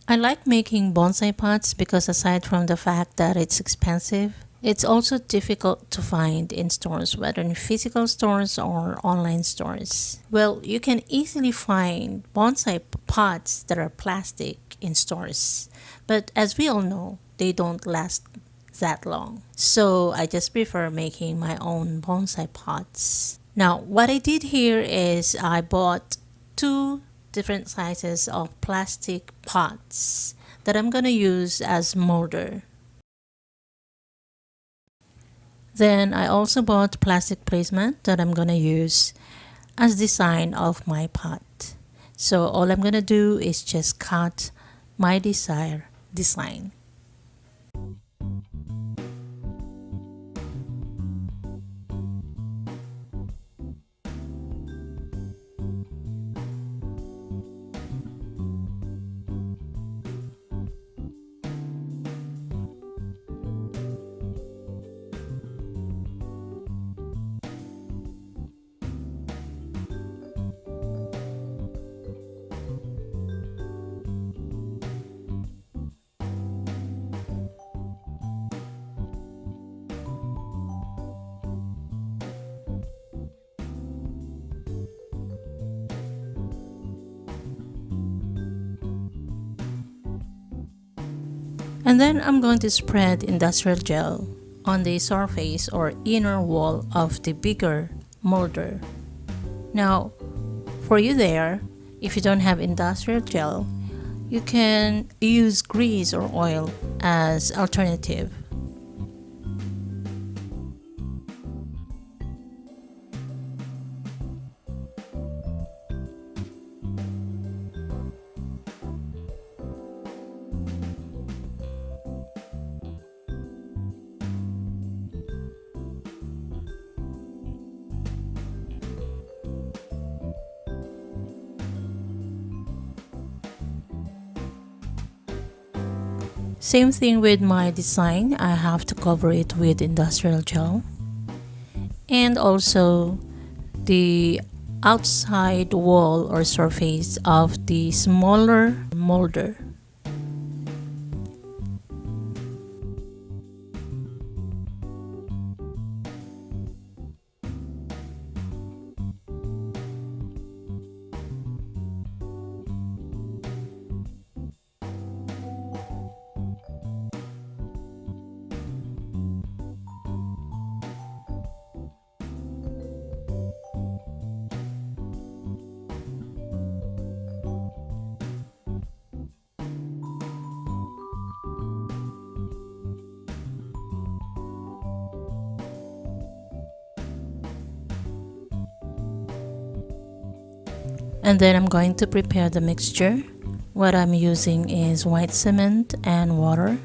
I like making bonsai pots because aside from the fact that it's expensive, it's also difficult to find in stores, whether in physical stores or online stores. Well, you can easily find bonsai pots that are plastic in stores, but as we all know, they don't last that long. So I just prefer making my own bonsai pots. Now, what I did here is I bought two different sizes of plastic pots that I'm gonna use as molder. Then I also bought plastic placement that I'm gonna use as design of my pot. So all I'm gonna do is just cut my desired design. And then I'm going to spread industrial gel on the surface or inner wall of the bigger molder. Now, for you there, if you don't have industrial gel, you can use grease or oil as alternative. Same thing with my design, I have to cover it with industrial gel. And also the outside wall or surface of the smaller molder. And then I'm going to prepare the mixture. What I'm using is white cement and water.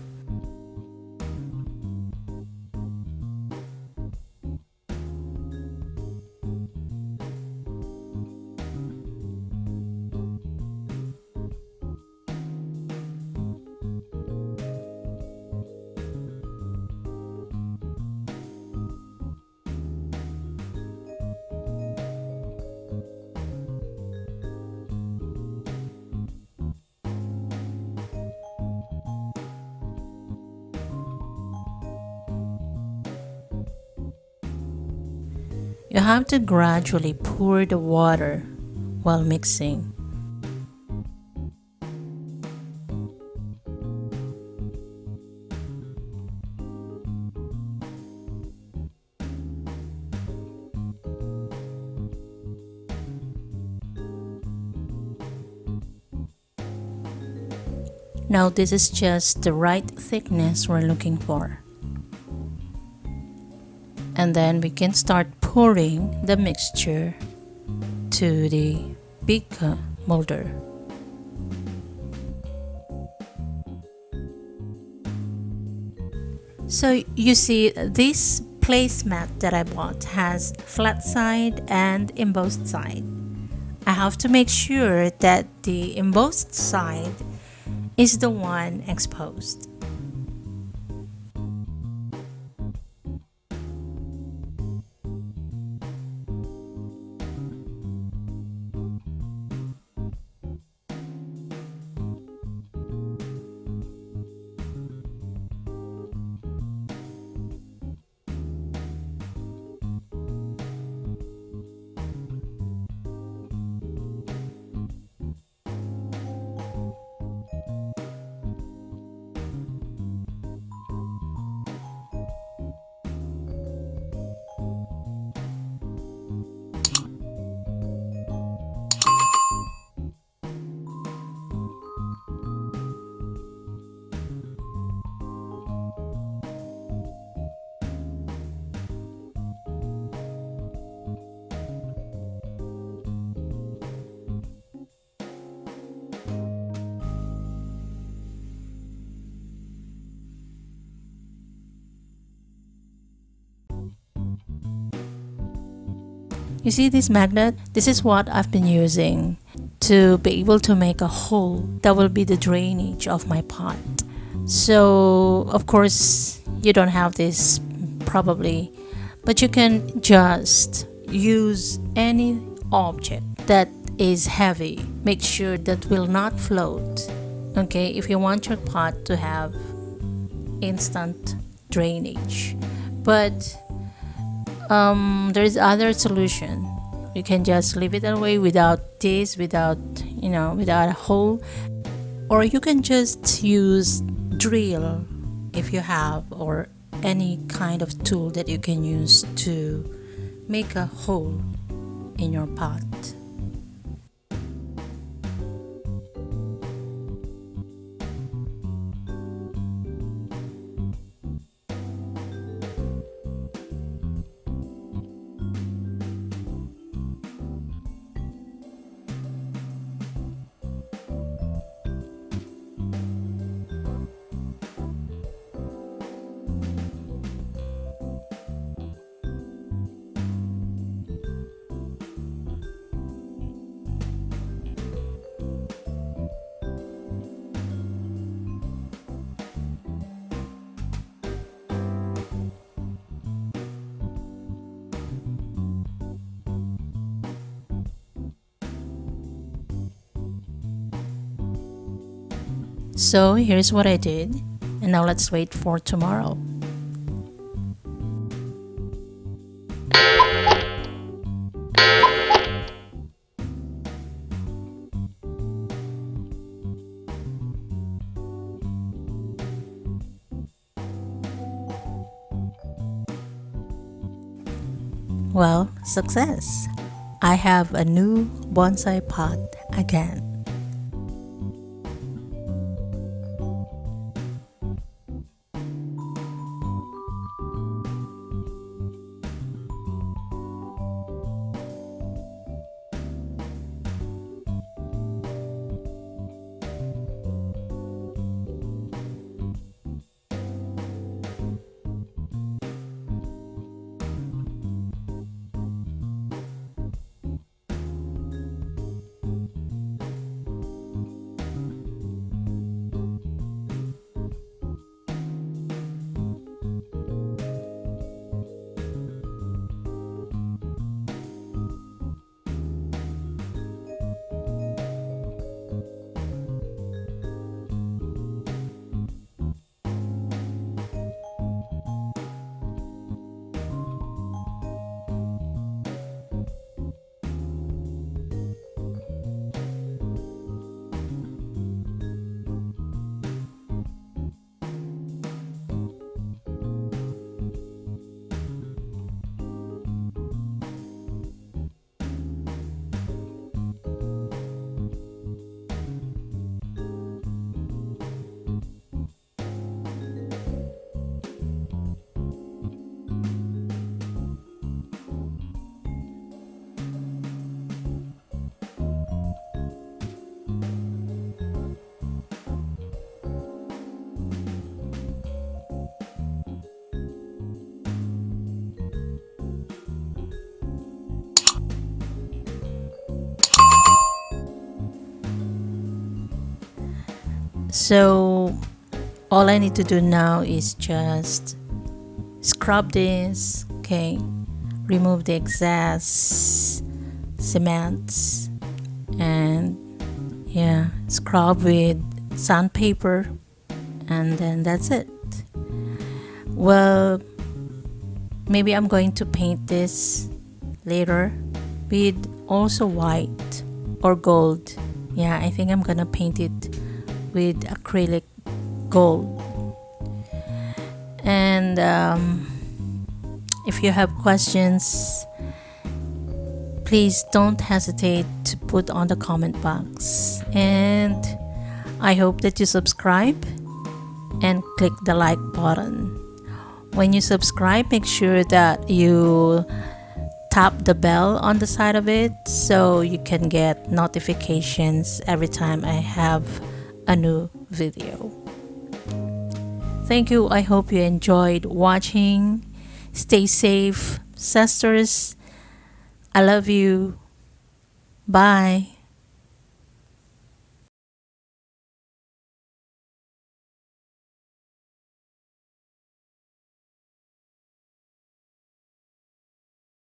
You have to gradually pour the water while mixing. Now this is just the right thickness we're looking for. And then we can start pouring the mixture to the big molder. So you see, this placemat that I bought has flat side and embossed side. I have to make sure that the embossed side is the one exposed. You see this magnet? This is what I've been using to be able to make a hole that will be the drainage of my pot. So, of course, you don't have this probably, but you can just use any object that is heavy. Make sure that will not float. Okay, if you want your pot to have instant drainage. But there is other solution. You can just leave it away without this, without a hole, or you can just use drill if you have, or any kind of tool that you can use to make a hole in your pot. So here's what I did, and now let's wait for tomorrow. Well, success! I have a new bonsai pot again. So all I need to do now is just scrub this, okay, remove the excess cements, and yeah, scrub with sandpaper, and then that's it. Well, maybe I'm going to paint this later with also white or gold. Yeah, I think I'm gonna paint it with acrylic gold. And if you have questions, please don't hesitate to put on the comment box. And I hope that you subscribe and click the like button. When you subscribe, make sure that you tap the bell on the side of it so you can get notifications every time I have a new video. Thank you. I hope you enjoyed watching. Stay safe, sisters. I love you. Bye.